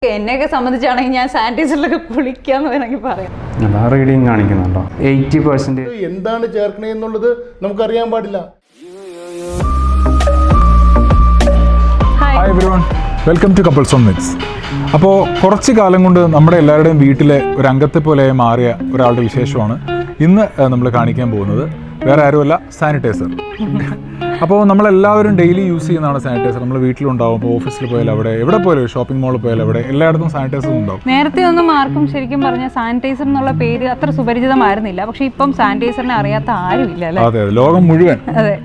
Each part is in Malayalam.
എന്നെയൊക്കെ സംബന്ധിച്ചാണെങ്കിൽ ഞാൻ സാനിറ്റൈസറിലൊക്കെ കുളിക്കാന്ന് വേണമെങ്കിൽ പറയാം. റീഡിങ് കാണിക്കുന്നുണ്ടോ 80% എന്താണ് ചേർക്കണേ എന്നുള്ളത് നമുക്കറിയാൻ പാടില്ല. Hi everyone, welcome to couples on mix. അപ്പോൾ കുറച്ച് കാലം കൊണ്ട് നമ്മുടെ എല്ലാവരുടെയും വീട്ടിലെ ഒരു അംഗത്തെ പോലെ മാറിയ ഒരാളുടെ വിശേഷമാണ് ഇന്ന് നമ്മൾ കാണിക്കാൻ പോകുന്നത്. വേറെ ആരുമല്ല, സാനിറ്റൈസർ. അപ്പോൾ നമ്മളെല്ലാവരും ഡെയിലി യൂസ് ചെയ്യുന്നതാണ് സാനിറ്റൈസർ. നമ്മൾ വീട്ടിലുണ്ടാവും, ഇപ്പോൾ ഓഫീസിൽ പോയാലും അവിടെ എവിടെ പോയാലും ഷോപ്പിംഗ് മാളിൽ പോയാലും അവിടെ എല്ലായിടത്തും സാനിറ്റൈസർ ഉണ്ടാവും. നേരത്തെ ഒന്നും ആർക്കും ശരിക്കും പറഞ്ഞാൽ സാനിറ്റൈസർ എന്നുള്ള പേര് അത്ര സുപരിചിതമായിരുന്നില്ല. പക്ഷെ ഇപ്പം സാനിറ്റൈസറിനെ അറിയാത്ത ആരുമില്ല അല്ലേ? അതെ, ലോകം മുഴുവൻ. അതെ.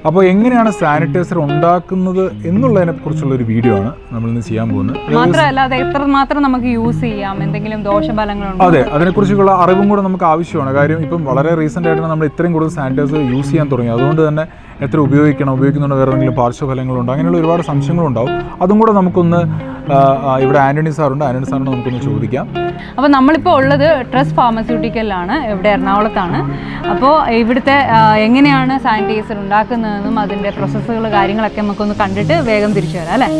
അപ്പോൾ എങ്ങനെയാണ് സാനിറ്റൈസർ ഉണ്ടാക്കുന്നത് എന്നുള്ളതിനെ കുറിച്ചുള്ള ഒരു വീഡിയോ ആണ് നമ്മൾ ഇന്ന് ചെയ്യാൻ പോകുന്നത്. മാത്രമല്ല അത് എത്രമാത്രം നമുക്ക് യൂസ് ചെയ്യാം, എന്തെങ്കിലും ദോഷഫലങ്ങളുണ്ടോ? അതെ, അതിനെക്കുറിച്ചുള്ള അറിവും കൂടെ നമുക്ക് ആവശ്യമാണ്. കാര്യം ഇപ്പം വളരെ റീസെൻ്റ് ആയിട്ട് നമ്മൾ ഇത്രയും കൂടുതൽ സാനിറ്റൈസർ യൂസ് ചെയ്യാൻ തുടങ്ങി. അതുകൊണ്ട് തന്നെ എത്ര ഉപയോഗിക്കുന്നുണ്ട്, വേറെ എന്തെങ്കിലും പാർശ്വഫലങ്ങളുണ്ടോ, അങ്ങനെയുള്ള ഒരുപാട് സംശയങ്ങളുണ്ടാവും. അതും കൂടെ നമുക്കൊന്ന് ഇവിടെ ആൻ്റണി സാറുണ്ട്, ആൻ്റണി സാറിന് നമുക്കൊന്ന് ചോദിക്കാം. അപ്പോൾ നമ്മളിപ്പോൾ ഉള്ളത് ട്രസ്റ്റ് ഫാർമസ്യൂട്ടിക്കലിലാണ്, ഇവിടെ എറണാകുളത്താണ്. അപ്പോൾ ഇവിടുത്തെ എങ്ങനെയാണ് സാനിറ്റൈസർ ഉണ്ടാക്കുന്നതെന്നും അതിൻ്റെ പ്രോസസ്സുകൾ കാര്യങ്ങളൊക്കെ നമുക്കൊന്ന് കണ്ടിട്ട് വേഗം തിരിച്ചു വരാം അല്ലേ?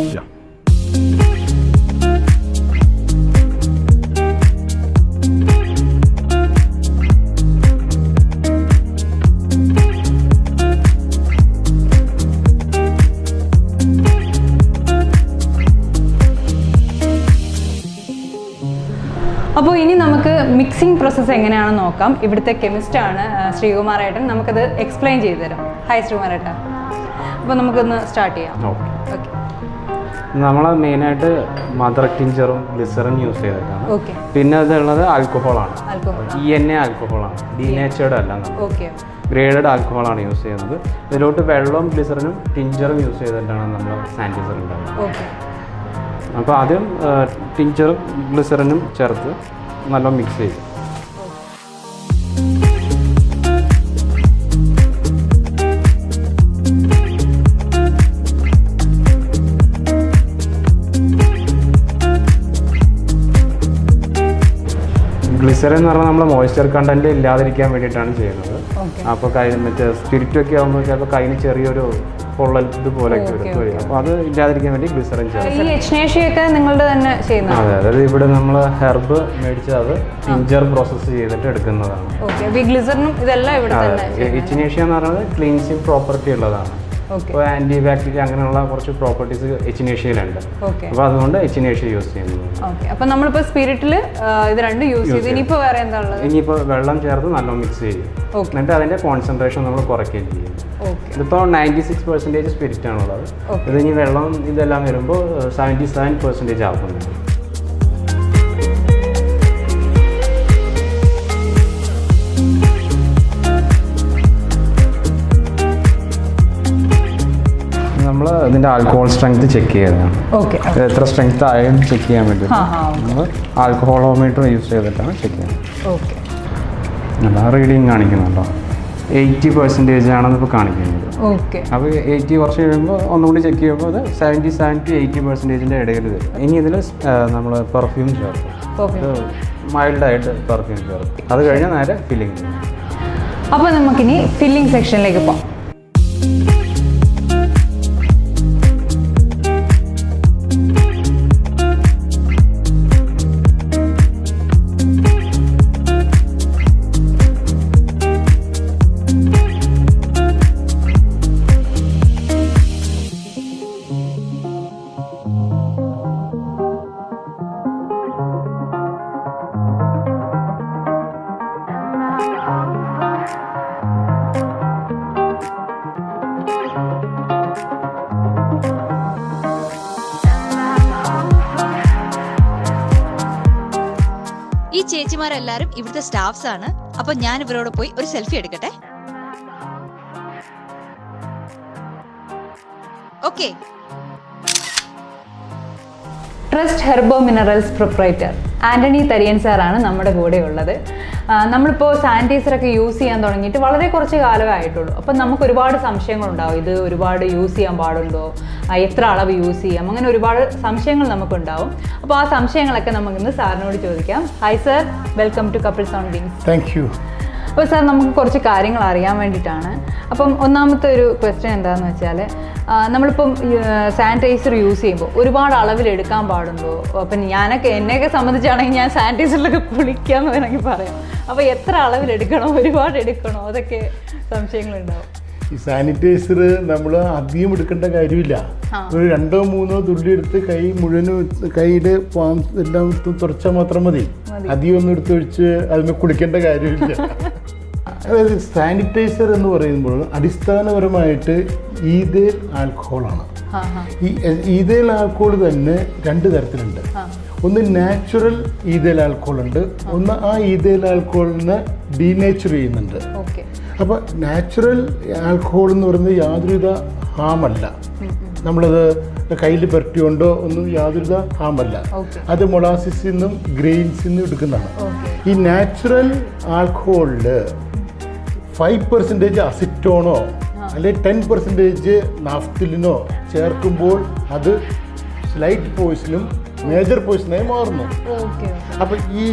അപ്പോൾ ഇനി നമുക്ക് മിക്സിംഗ് പ്രോസസ്സ് എങ്ങനെയാണെന്ന് നോക്കാം. ഇവിടുത്തെ കെമിസ്റ്റാണ് ശ്രീകുമാരേട്ടൻ, നമുക്കത് എക്സ്പ്ലെയിൻ ചെയ്തു തരാം. ഹായ് ശ്രീകുമാരേട്ടൻ. അപ്പോൾ നമുക്കൊന്ന് സ്റ്റാർട്ട് ചെയ്യാം. ഓക്കെ. നമ്മൾ മെയിനായിട്ട് മദർ ടിഞ്ചറും ഗ്ലിസറിൻ യൂസ് ചെയ്തേക്കാണ്. ഓക്കെ. പിന്നെ അതുള്ളത് ആൽക്കഹോളാണ്. ENA ആൽക്കഹോളാണ്, ഡീനേച്ചേർഡ് അല്ല. ഓക്കെ. ഗ്രേഡഡ് ആൽക്കഹോളാണ് യൂസ് ചെയ്യുന്നത്. ഇതിലോട്ട് വെള്ളവും ഗ്ലിസറിനും ടിഞ്ചറും യൂസ് ചെയ്തിട്ടാണ് നമ്മൾ സാനിറ്റൈസർ ഉണ്ടാക്കുന്നത്. ഓക്കെ. അപ്പോൾ ആദ്യം ടിഞ്ചറും ഗ്ലിസറിനും ചേർത്ത് നല്ല മിക്സ് ചെയ്യും. ഗ്ലിസറിൻ എന്ന് പറഞ്ഞാൽ നമ്മൾ മോയ്സ്ചർ കണ്ടന്റ് ഇല്ലാതിരിക്കാൻ വേണ്ടിയിട്ടാണ് ചെയ്യുന്നത്. അപ്പോൾ മറ്റേ സ്പിരിറ്റൊക്കെ ആകുമ്പോൾ ചിലപ്പോൾ കയ്യിൽ ചെറിയൊരു പൊള്ളൽ ഇതുപോലെയൊക്കെ വരും. അപ്പോൾ അത് ഇല്ലാതിരിക്കാൻ വേണ്ടി ഗ്ലിസറിൻ ചേർക്കും. നിങ്ങളുടെ തന്നെ ചെയ്യുന്നത്? അതെ, അതായത് ഇവിടെ നമ്മൾ ഹെർബ് മേടിച്ച് അത് ടിഞ്ചർ പ്രോസസ്സ് ചെയ്തിട്ട് എടുക്കുന്നതാണ്. എച്ചിനേഷ്യ എന്ന് പറയുന്നത് ക്ലീൻസിങ് പ്രോപ്പർട്ടി ഉള്ളതാണ്. ഇപ്പോൾ ആന്റി ബാക്ടീരിയ അങ്ങനെയുള്ള കുറച്ച് പ്രോപ്പർട്ടീസ് എച്ചിനേഷ്യയിലുണ്ട്. അപ്പോൾ അതുകൊണ്ട് എച്ചിനേഷ്യ യൂസ് ചെയ്യുന്നത്. അപ്പോൾ നമ്മളിപ്പോൾ സ്പിരിറ്റിൽ ഇത് രണ്ടും യൂസ് ചെയ്ത് ഇനിയിപ്പോൾ വേറെ എന്താ ഉള്ളത്? ഇനിയിപ്പോൾ വെള്ളം ചേർത്ത് നല്ല മിക്സ് ചെയ്യും. എന്നിട്ട് അതിൻ്റെ കോൺസെൻട്രേഷൻ നമ്മൾ കുറയ്ക്കുകയും ചെയ്യും. ഇതിപ്പോൾ 96% സ്പിരിറ്റ് ആണുള്ളത്. ഇത് ഇനി വെള്ളം ഇതെല്ലാം വരുമ്പോൾ 77% ആക്കുന്നുണ്ട്. നമ്മൾ ഇതിൻ്റെ ആൽക്കഹോൾ സ്ട്രെങ്ത് ചെക്ക് ചെയ്തതാണ്. എത്ര സ്ട്രെങ്ത് ആയും ചെക്ക് ചെയ്യാൻ വേണ്ടി നമ്മൾ ആൽക്കഹോളോമീറ്റർ യൂസ് ചെയ്തിട്ടാണ് ചെക്ക് ചെയ്യുന്നത്. റീഡിങ് കാണിക്കുന്നുണ്ടോ 80% ആണെന്ന് ഇപ്പോൾ കാണിക്കുന്നത്. അപ്പോൾ 80 കുറച്ച് കഴിയുമ്പോൾ ഒന്നുകൂടി ചെക്ക് ചെയ്യുമ്പോൾ അത് 77 to 80% ഇടയിൽ വരും. ഇനി ഇതിൽ നമ്മൾ പെർഫ്യൂം ചേർക്കും, മൈൽഡായിട്ട് പെർഫ്യൂം ചേർക്കും. അത് കഴിഞ്ഞാൽ നേരെ ഫില്ലിങ്. അപ്പോൾ നമുക്കിനി ഫില്ലിംഗ് സെക്ഷനിലേക്ക് പോകാം. ഈ ചേച്ചിമാരെല്ലാരും ഇവിടുത്തെ സ്റ്റാഫ്സ് ആണ്. അപ്പൊ ഞാൻ ഇവരോട് പോയി ഒരു സെൽഫി എടുക്കട്ടെ. Okay. Trust herbo minerals proprietor Antony Thariyan സാറാണ് നമ്മുടെ കൂടെ ഉള്ളത്. നമ്മളിപ്പോൾ സാനിറ്റൈസറൊക്കെ യൂസ് ചെയ്യാൻ തുടങ്ങിയിട്ട് വളരെ കുറച്ച് കാലമേ ആയിട്ടുള്ളൂ. അപ്പം നമുക്ക് ഒരുപാട് സംശയങ്ങളുണ്ടാവും. ഇത് ഒരുപാട് യൂസ് ചെയ്യാൻ പാടുണ്ടോ, എത്ര അളവ് യൂസ് ചെയ്യാം, അങ്ങനെ ഒരുപാട് സംശയങ്ങൾ നമുക്കുണ്ടാവും. അപ്പോൾ ആ സംശയങ്ങളൊക്കെ നമുക്കിന്ന് സാറിനോട് ചോദിക്കാം. Hi sir, welcome to couples on wings. Thank you. അപ്പോൾ സാർ, നമുക്ക് കുറച്ച് കാര്യങ്ങൾ അറിയാൻ വേണ്ടിയിട്ടാണ്. അപ്പം ഒന്നാമത്തെ ഒരു ക്വസ്റ്റ്യൻ എന്താണെന്ന് വെച്ചാൽ, നമ്മളിപ്പം സാനിറ്റൈസർ യൂസ് ചെയ്യുമ്പോൾ ഒരുപാട് അളവിൽ എടുക്കാൻ പാടുണ്ടോ? അപ്പം എന്നെയൊക്കെ സംബന്ധിച്ചാണെങ്കിൽ ഞാൻ സാനിറ്റൈസറിലൊക്കെ കുളിക്കാമെന്ന് വേണമെങ്കിൽ പറയാം. അപ്പോൾ എത്ര അളവിൽ എടുക്കണോ, ഒരുപാട് എടുക്കണോ, അതൊക്കെ സംശയങ്ങളുണ്ടാവും. ഈ സാനിറ്റൈസർ നമ്മൾ അധികം എടുക്കേണ്ട കാര്യമില്ല. ഒരു 2-3 തുള്ളി എടുത്ത് കൈ മുഴുവനും കൈയുടെ എല്ലാം തുടച്ചാൽ മാത്രം മതി. അധികം ഒന്നും എടുത്തൊഴിച്ച് അതിന് കുളിക്കേണ്ട കാര്യമില്ല. അതായത് സാനിറ്റൈസർ എന്ന് പറയുമ്പോൾ അടിസ്ഥാനപരമായിട്ട് ഈഥൈൽ ആൽക്കഹോളാണ്. ഈ ഈഥൈൽ ആൽക്കഹോൾ തന്നെ 2 തരത്തിലുണ്ട്. ഒന്ന് നാച്ചുറൽ ഈഥൈൽ ആൽക്കഹോൾ ഉണ്ട്, ഒന്ന് ആ ഈഥൈൽ ആൽക്കഹോളിനെ ഡീനേച്ചർ ചെയ്യുന്നുണ്ട്. അപ്പോൾ നാച്ചുറൽ ആൽക്കഹോൾ എന്ന് പറയുന്നത് യാതൊരുവിധ ഹാമല്ല. നമ്മളത് കയ്യിൽ പെരട്ടിയോണ്ടോ ഒന്നും യാതൊരുവിധ ഹാമല്ല. അത് മൊളാസിസിൽ നിന്നും ഗ്രെയിൻസിൽ നിന്നും എടുക്കുന്നതാണ്. ഈ നാച്ചുറൽ ആൽക്കഹോളിൽ 5% അസിറ്റോണോ അല്ലെങ്കിൽ 10% നാഫ്തലിനോ ചേർക്കുമ്പോൾ അത് സ്ലൈറ്റ് പോയിസണും മേജർ പോയിസണായി മാറുന്നു. അപ്പം ഈ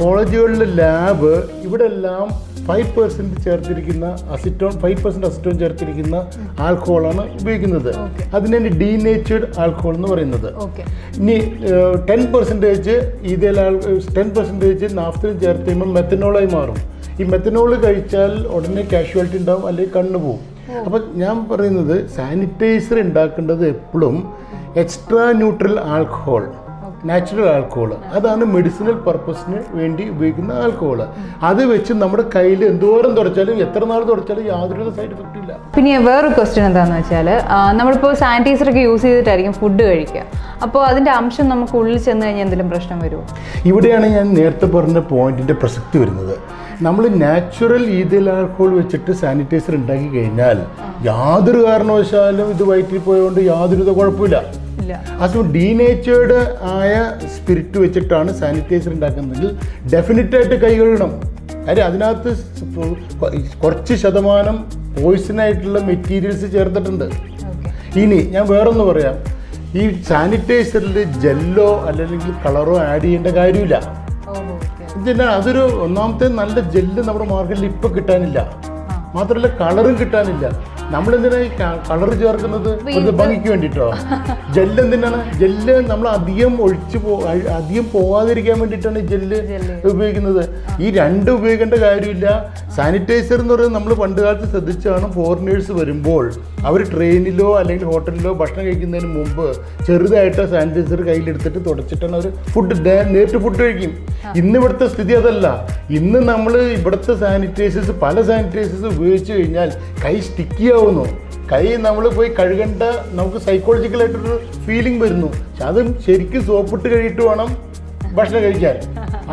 കോളേജുകളിലെ ലാബ് ഇവിടെ എല്ലാം 5% ചേർത്തിരിക്കുന്ന 5% അസിറ്റോൺ ചേർത്തിരിക്കുന്ന ആൽക്കഹോളാണ് ഉപയോഗിക്കുന്നത്. അതിനാണ് ഡീനേച്ചേർഡ് ആൽക്കഹോൾ എന്ന് പറയുന്നത്. ഇനി 10% നാഫ്തലിൻ ചേർത്ത് കഴിയുമ്പോൾ മെത്തനോളായി മാറും. ഈ മെത്തനോൾ കഴിച്ചാൽ ഉടനെ കാഷ്വാലിറ്റി ഉണ്ടാവും, അല്ലെങ്കിൽ കണ്ണു പോകും. അപ്പം ഞാൻ പറയുന്നത് സാനിറ്റൈസർ ഉണ്ടാക്കേണ്ടത് എപ്പോഴും extra neutral alcohol, natural alcohol, അതാണ് മെഡിസിനൽ പർപ്പസിന് വേണ്ടി ഉപയോഗിക്കുന്ന ആൽക്കഹോൾ. അത് വെച്ച് നമ്മുടെ കയ്യിൽ എന്തോരം തുടച്ചാലും എത്ര നാൾ തുടച്ചാലും യാതൊരു സൈഡ് എഫക്റ്റും ഇല്ല. പിന്നെ വേറൊരു ക്വസ്റ്റ്യൻ എന്താണെന്ന് വെച്ചാൽ, നമ്മളിപ്പോൾ സാനിറ്റൈസറൊക്കെ യൂസ് ചെയ്തിട്ടായിരിക്കും ഫുഡ് കഴിക്കുക. അപ്പോൾ അതിൻ്റെ അംശം നമുക്ക് ഉള്ളിൽ ചെന്ന് കഴിഞ്ഞാൽ എന്തെങ്കിലും പ്രശ്നം വരുമോ? ഇവിടെയാണ് ഞാൻ നേരത്തെ പറഞ്ഞ പോയിന്റിൻ്റെ പ്രസക്തി വരുന്നത്. നമ്മൾ നാച്ചുറൽ ഈഥൈൽ ആൽക്കഹോൾ വെച്ചിട്ട് സാനിറ്റൈസർ ഉണ്ടാക്കി കഴിഞ്ഞാൽ യാതൊരു കാരണവശാലും ഇത് വയറ്റിൽ പോയതുകൊണ്ട് യാതൊരു കുഴപ്പമില്ല. അതും ഡീനേച്ചേർഡ് ആയ സ്പിരിറ്റ് വെച്ചിട്ടാണ് സാനിറ്റൈസർ ഉണ്ടാക്കുന്നതെങ്കിൽ ഡെഫിനറ്റായിട്ട് കൈ കഴുകണം. കാര്യം അതിനകത്ത് കുറച്ച് ശതമാനം പോയിസണായിട്ടുള്ള മെറ്റീരിയൽസ് ചേർത്തിട്ടുണ്ട്. ഇനി ഞാൻ വേറൊന്ന് പറയാം, ഈ സാനിറ്റൈസറിൽ ജെല്ലോ അല്ലെങ്കിൽ കളറോ ആഡ് ചെയ്യേണ്ട കാര്യമില്ല. എന്തിനാ, അതൊരു ഒന്നാമത്തെ നല്ല ജെല്ല് നമ്മുടെ മാർക്കറ്റിൽ ഇപ്പം കിട്ടാനില്ല, മാത്രമല്ല കളറും കിട്ടാനില്ല. നമ്മളെന്തിനാ ഈ കളർ ചേർക്കുന്നത്? ഒരു ഭംഗിക്ക് വേണ്ടിയിട്ടോ? ജെല്ല് എന്തിനാണ്? ജെല്ല് നമ്മൾ അധികം അധികം പോകാതിരിക്കാൻ വേണ്ടിയിട്ടാണ് ഈ ജെല്ല് ഉപയോഗിക്കുന്നത്. ഈ 2 ഉപയോഗിക്കേണ്ട കാര്യമില്ല. സാനിറ്റൈസർ എന്ന് പറയുന്നത് നമ്മൾ പണ്ട് കാലത്ത് ശ്രദ്ധിച്ചാണ്, ഫോറിനേഴ്സ് വരുമ്പോൾ അവർ ട്രെയിനിലോ അല്ലെങ്കിൽ ഹോട്ടലിലോ ഭക്ഷണം കഴിക്കുന്നതിന് മുമ്പ് ചെറുതായിട്ട് സാനിറ്റൈസർ കയ്യിലെടുത്തിട്ട് തുടച്ചിട്ടാണ് അവർ നേരിട്ട് ഫുഡ് കഴിക്കും. ഇന്ന് ഇവിടുത്തെ സ്ഥിതി അതല്ല. ഇന്ന് നമ്മൾ ഇവിടുത്തെ സാനിറ്റൈസേഴ്സ്, പല സാനിറ്റൈസേഴ്സ് ഉപയോഗിച്ച് കഴിഞ്ഞാൽ കൈ സ്റ്റിക്കി ആവുന്നു. കൈ നമ്മൾ പോയി കഴുകേണ്ട, നമുക്ക് സൈക്കോളജിക്കലായിട്ടൊരു ഫീലിംഗ് വരുന്നു. പക്ഷെ അതും ശരിക്കും സോപ്പിട്ട് കഴിയിട്ട് വേണം ഭക്ഷണം കഴിക്കാൻ.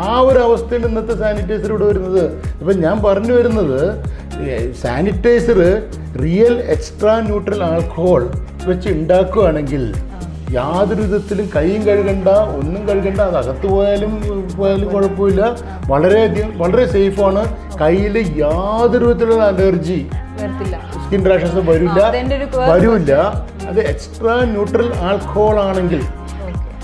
ആ ഒരു അവസ്ഥയിൽ ഇന്നത്തെ സാനിറ്റൈസർ ഇവിടെ വരുന്നത്. ഇപ്പം ഞാൻ പറഞ്ഞു വരുന്നത്, sanitiser real extra neutral alcohol വെച്ച് ഉണ്ടാക്കുകയാണെങ്കിൽ യാതൊരു വിധത്തിലും കൈയും കഴുകണ്ട, ഒന്നും കഴുകണ്ട. അത് അകത്ത് പോയാലും കുഴപ്പമില്ല. വളരെ സേഫാണ്. കയ്യിൽ യാതൊരു വിധത്തിലുള്ള അലർജി, സ്കിൻ റാഷസ് വരില്ല. അത് എക്സ്ട്രാ ന്യൂട്രൽ ആൽക്കഹോൾ ആണെങ്കിൽ.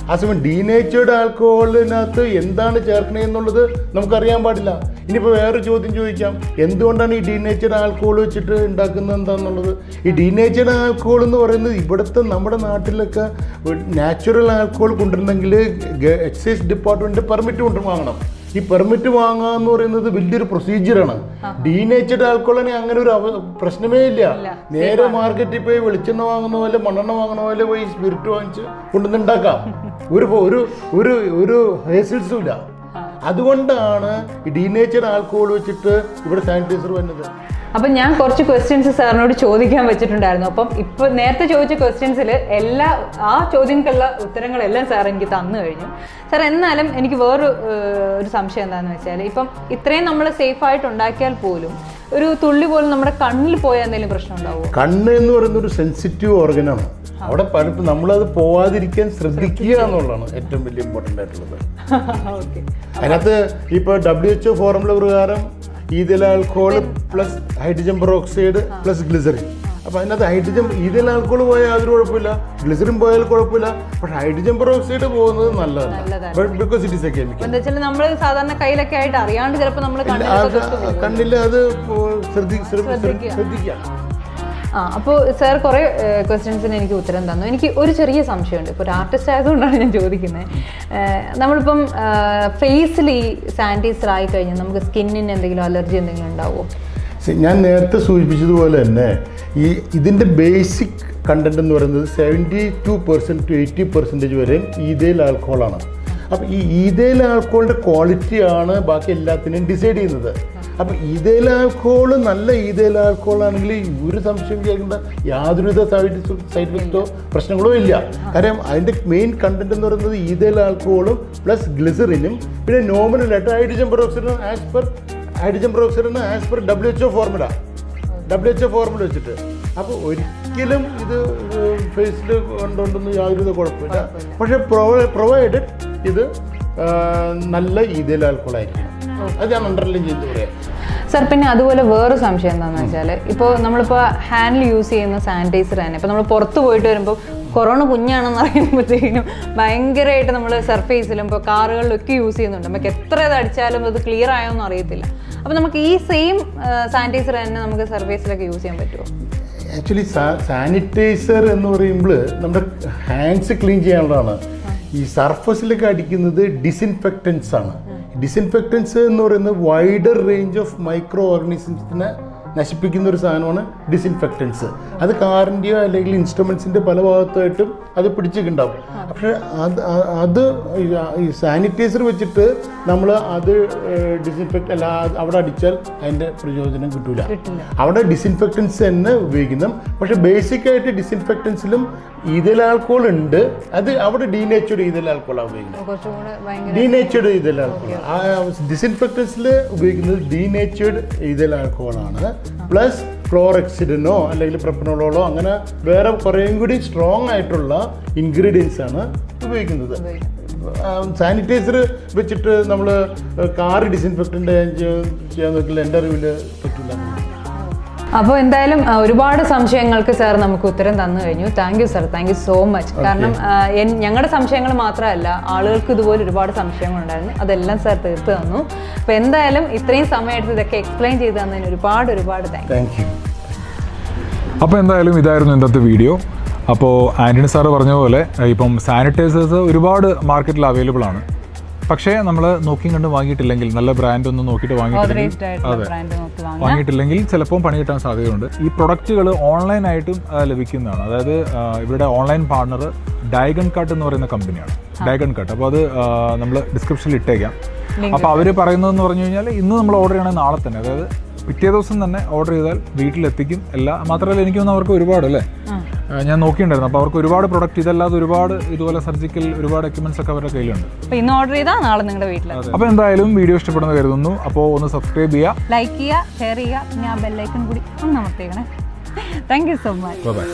അതേസമയം ഡീനേച്ചേർഡ് ആൽക്കഹോളിനകത്ത് എന്താണ് ചേർക്കണത് എന്നുള്ളത് നമുക്കറിയാൻ പാടില്ല. ഇനിയിപ്പോൾ വേറെ ചോദ്യം ചോദിക്കാം, എന്തുകൊണ്ടാണ് ഈ ഡീനേച്ചേർഡ് ആൽക്കഹോൾ വെച്ചിട്ട് ഉണ്ടാക്കുന്നത് എന്താണെന്നുള്ളത്. ഈ ഡീനേച്ചേർഡ് ആൽക്കഹോൾ എന്ന് പറയുന്നത് ഇവിടുത്തെ നമ്മുടെ നാട്ടിലൊക്കെ നാച്ചുറൽ ആൽക്കഹോൾ കൊണ്ടുവരണമെങ്കിൽ എക്സൈസ് ഡിപ്പാർട്ട്മെൻറ്റ് പെർമിറ്റ് വാങ്ങണം. ഈ പെർമിറ്റ് വാങ്ങുക എന്ന് പറയുന്നത് വലിയൊരു പ്രൊസീജിയറാണ്. ഡീനേച്ചേർഡ് ആൽക്കഹോളിന് അങ്ങനെ ഒരു പ്രശ്നമേ ഇല്ല. നേരെ മാർക്കറ്റിൽ പോയി വെളിച്ചെണ്ണ വാങ്ങുന്ന പോലെ, മണ്ണെണ്ണ വാങ്ങുന്ന പോലെ പോയി സ്പിരിറ്റ് വാങ്ങിച്ച് കൊണ്ടുവന്നുണ്ടാക്കാം. ഒരു ഹേസിൽസും ഇല്ല. അതുകൊണ്ടാണ് ഈ ഡീനേച്ചേർഡ് ആൽക്കഹോൾ വെച്ചിട്ട് ഇവിടെ സാനിറ്റൈസർ വരുന്നത്. അപ്പം ഞാൻ കുറച്ച് ക്വസ്റ്റ്യൻസ് സാറിനോട് ചോദിക്കാൻ വെച്ചിട്ടുണ്ടായിരുന്നു. അപ്പം ഇപ്പോൾ നേരത്തെ ചോദിച്ച ക്വസ്റ്റ്യൻസിൽ ആ ചോദ്യങ്ങൾക്കുള്ള ഉത്തരങ്ങളെല്ലാം സാർ എനിക്ക് തന്നു കഴിഞ്ഞു. സാർ, എന്നാലും എനിക്ക് ഒരു സംശയം എന്താണെന്ന് വെച്ചാൽ, ഇപ്പം ഇത്രയും നമ്മൾ സേഫായിട്ട് ഉണ്ടാക്കിയാൽ പോലും ഒരു തുള്ളി പോലും നമ്മുടെ കണ്ണിൽ പോയാൽ എന്തെങ്കിലും പ്രശ്നം ഉണ്ടാവുമോ? കണ്ണ് എന്ന് പറയുന്ന ഒരു സെൻസിറ്റീവ് ഓർഗനാണ്. അവിടെ പലപ്പോൾ നമ്മളത് പോവാതിരിക്കാൻ ശ്രദ്ധിക്കുക എന്നുള്ളതാണ് ഏറ്റവും വലിയ ഇമ്പോർട്ടൻ്റ് ആയിട്ടുള്ളത്. അതിനകത്ത് ഇപ്പോൾ WHO ഫോർമുല പ്രകാരം ethyl alcohol plus hydrogen peroxide plus glycerin. അപ്പോൾ അതിനകത്ത് ഈഥൈൽ ആൽക്കഹോൾ പോയാൽ യാതൊരു കുഴപ്പമില്ല, ഗ്ലിസറിൻ പോയാൽ കുഴപ്പമില്ല. പക്ഷേ ഹൈഡ്രജൻ പെറോക്സൈഡ് പോകുന്നത് നല്ലതാണ്. Because it is A chemical. നമ്മൾ സാധാരണ കയ്യിലൊക്കെ ആയിട്ട് അറിയാണ്ട് ചിലപ്പോൾ നമ്മൾ കണ്ണില്ല, അത് ശ്രദ്ധിക്കാം. അപ്പോൾ സാർ കുറേ ക്വസ്റ്റ്യൻസിന് എനിക്ക് ഉത്തരം തന്നു. എനിക്ക് ഒരു ചെറിയ സംശയമുണ്ട്. ഇപ്പോൾ ഒരു ആർട്ടിസ്റ്റ് ആയതുകൊണ്ടാണ് ഞാൻ ചോദിക്കുന്നത്. നമ്മളിപ്പം ഫേസിൽ ഈ സാനിറ്റൈസർ ആയി കഴിഞ്ഞാൽ നമുക്ക് സ്കിന്നിന് എന്തെങ്കിലും അലർജി എന്തെങ്കിലും ഉണ്ടാവുമോ? ഞാൻ നേരത്തെ സൂചിപ്പിച്ചതുപോലെ തന്നെ ഇതിൻ്റെ ബേസിക് കണ്ടന്റ് എന്ന് പറയുന്നത് 72% to 80% വരെയും ഈഥൈൽ ആൽക്കഹോളാണ്. അപ്പോൾ ഈ ഈഥൈൽ ആൽക്കഹോളിൻ്റെ ക്വാളിറ്റിയാണ് ബാക്കി എല്ലാത്തിനെയും ഡിസൈഡ് ചെയ്യുന്നത്. അപ്പോൾ ഈഥൈൽ ആൽക്കഹോൾ നല്ല ഈഥൈൽ ആൽക്കഹോൾ ആണെങ്കിൽ ഒരു സംശയം കേൾക്കേണ്ട യാതൊരുവിധ സൈഡ് എഫക്റ്റോ പ്രശ്നങ്ങളോ ഇല്ല. കാരണം അതിൻ്റെ മെയിൻ കണ്ടന്റ് എന്ന് പറയുന്നത് ഈഥൈൽ ആൽക്കഹോളും പ്ലസ് ഗ്ലിസറിനും പിന്നെ നോമിനലായിട്ട് ഹൈഡ്രജൻ പെറോക്സൈഡും ആസ് പെർ WHO ഫോർമുല വെച്ചിട്ട്. അപ്പോൾ ഒരിക്കലും ഇത് ഫേസിൽ കൊണ്ടുകൊണ്ടൊന്നും യാതൊരു കുഴപ്പമില്ല. പക്ഷേ പ്രൊവൈഡഡ് ഇത് നല്ല ഈഥൈൽ ആൽക്കഹോൾ ആയിരിക്കണം. അത് ഞാൻ അണ്ടർലൈൻ ചെയ്ത് പറയാം. സാർ പിന്നെ അതുപോലെ വേറൊരു സംശയം എന്താണെന്ന് വെച്ചാൽ ഇപ്പോൾ നമ്മളിപ്പോൾ ഹാൻഡിൽ യൂസ് ചെയ്യുന്ന സാനിറ്റൈസർ തന്നെ ഇപ്പോൾ നമ്മൾ പുറത്ത് പോയിട്ട് വരുമ്പോൾ കൊറോണ കുഞ്ഞാണെന്ന് അറിയുമ്പോഴത്തേക്കും ഭയങ്കരമായിട്ട് നമ്മൾ സർഫേസിലും ഇപ്പോൾ കാറുകളിലൊക്കെ യൂസ് ചെയ്യുന്നുണ്ട്. നമുക്ക് എത്ര ഇത് അടിച്ചാലും അത് ക്ലിയർ ആയോന്നും അറിയത്തില്ല. അപ്പോൾ നമുക്ക് ഈ സെയിം സാനിറ്റൈസർ തന്നെ നമുക്ക് സർഫേസിലൊക്കെ യൂസ് ചെയ്യാൻ പറ്റുമോ? ആക്ച്വലി സാനിറ്റൈസർ എന്ന് പറയുമ്പോൾ നമ്മുടെ ഹാൻഡ്സ് ക്ലീൻ ചെയ്യാനുള്ളതാണ്. ഈ സർഫസിലൊക്കെ അടിക്കുന്നത് ഡിസിൻഫെക്റ്റൻസ് ആണ്. ഡിസിൻഫെക്റ്റൻസ് എന്ന് പറയുന്നത് വൈഡർ റേഞ്ച് ഓഫ് മൈക്രോ ഓർഗാനിസംസിനെ നശിപ്പിക്കുന്ന ഒരു സാധനമാണ് ഡിസിൻഫെക്റ്റൻസ്. അത് കാറിൻ്റെയോ അല്ലെങ്കിൽ ഇൻസ്ട്രുമെൻസിൻ്റെ പല ഭാഗത്തായിട്ടും അത് പിടിച്ചിട്ടുണ്ടാവും. പക്ഷേ അത് ഈ സാനിറ്റൈസർ വെച്ചിട്ട് നമ്മൾ അത് ഡിസിൻഫെക്റ്റ് അല്ല അവിടെ അടിച്ചാൽ അതിൻ്റെ പ്രയോജനം കിട്ടില്ല. അവിടെ ഡിസിൻഫെക്റ്റൻസ് തന്നെ ഉപയോഗിക്കണം. പക്ഷേ ബേസിക്കായിട്ട് ഡിസിൻഫെക്റ്റൻസിലും ഈഥൈൽ ആൽക്കഹോൾ ഉണ്ട്. അത് അവിടെ ഡീനേച്ചേർഡ് ഈഥൈൽ ആൽക്കഹോളാണ് ഉപയോഗിക്കുന്നത്. ഡീനേച്ചേർഡ് ഈഥൈൽ ആൽക്കഹോൾ ഡിസിൻഫെക്റ്റൻസിൽ ഉപയോഗിക്കുന്നത് ഡീനേച്ചേർഡ് ഈഥൈൽ ആൽക്കഹോളാണ്. പ്ലസ് ക്ലോറെക്സിഡിനോ അല്ലെങ്കിൽ പ്രൊപ്പനോളോ അങ്ങനെ വേറെ കുറേയും കൂടി സ്ട്രോങ് ആയിട്ടുള്ള ഇൻഗ്രീഡിയൻസ് ആണ് ഉപയോഗിക്കുന്നത്. സാനിറ്റൈസർ വെച്ചിട്ട് നമ്മൾ കാർ ഡിസിൻഫെക്റ്റൻ്റ് ചെയ്യാൻ നോക്കില്ല, എൻ്റെ അറിവിൽ പറ്റില്ല. അപ്പോൾ എന്തായാലും ഒരുപാട് സംശയങ്ങൾക്ക് സാർ നമുക്ക് ഉത്തരം തന്നു കഴിഞ്ഞു. Thank you sir, thank you so much. കാരണം ഞങ്ങളുടെ സംശയങ്ങൾ മാത്രമല്ല, ആളുകൾക്ക് ഇതുപോലെ ഒരുപാട് സംശയങ്ങളുണ്ടായിരുന്നു. അതെല്ലാം സാർ തീർത്ത് തന്നു. അപ്പോൾ എന്തായാലും ഇത്രയും സമയമെടുത്ത് ഇതൊക്കെ എക്സ്പ്ലെയിൻ ചെയ്ത് തന്നതിന് ഒരുപാട് താങ്ക് യു. അപ്പോൾ എന്തായാലും ഇതായിരുന്നു ഇന്നത്തെ വീഡിയോ. അപ്പോൾ ആൻ്റണി സാറ് പറഞ്ഞ പോലെ ഇപ്പം സാനിറ്റൈസേഴ്സ് ഒരുപാട് മാർക്കറ്റിൽ അവൈലബിൾ ആണ്. പക്ഷേ നമ്മൾ നോക്കിയും കണ്ട് വാങ്ങിയിട്ടില്ലെങ്കിൽ, നല്ല ബ്രാൻഡ് ഒന്നും നോക്കിയിട്ട് വാങ്ങിയിട്ടില്ലെങ്കിൽ ചിലപ്പോൾ പണി കിട്ടാൻ സാധ്യതയുണ്ട്. ഈ പ്രൊഡക്റ്റുകൾ ഓൺലൈനായിട്ടും ലഭിക്കുന്നതാണ്. അതായത് ഇവരുടെ ഓൺലൈൻ പാർട്ണർ ഡൈഗൺ കട്ട് എന്ന് പറയുന്ന കമ്പനിയാണ്, ഡൈഗൺ കട്ട്. അപ്പോൾ അത് നമ്മൾ ഡിസ്ക്രിപ്ഷനിൽ ഇട്ടേക്കാം. അപ്പോൾ അവർ പറയുന്നതെന്ന് പറഞ്ഞു കഴിഞ്ഞാൽ ഇന്ന് നമ്മൾ ഓർഡർ ചെയ്യണമെങ്കിൽ നാളെ തന്നെ, അതായത് പിറ്റേ ദിവസം തന്നെ ഓർഡർ ചെയ്താൽ വീട്ടിലെത്തിക്കും. മാത്രമല്ല എനിക്ക് തോന്നുന്നു അവർക്ക് ഒരുപാട് ഞാൻ നോക്കിയിട്ടുണ്ടായിരുന്നു. അപ്പോൾ അവർക്ക് ഒരുപാട് പ്രൊഡക്റ്റ് ഇതല്ലാതെ ഒരുപാട് ഇതുപോലെ സർജിക്കൽ ഒരുപാട് എക്യുപ്മെന്റ്സ് ഒക്കെ അവരുടെ കയ്യിലുണ്ട്. ഇന്ന് ഓർഡർ ചെയ്താൽ നാളെ നിങ്ങളുടെ വീട്ടിൽ. അപ്പോൾ എന്തായാലും വീഡിയോ ഇഷ്ടപ്പെടുന്ന കരുതുന്നു. അപ്പോൾ ഒന്ന് സബ്സ്ക്രൈബ് ചെയ്യുക, ലൈക്ക് ചെയ്യുക, ഷെയർ ചെയ്യുക, പിന്നെ ആ ബെല്ലൈക്കൺ കൂടി ഒന്ന് അമർത്തിയേക്കണേ. Thank you so much. By.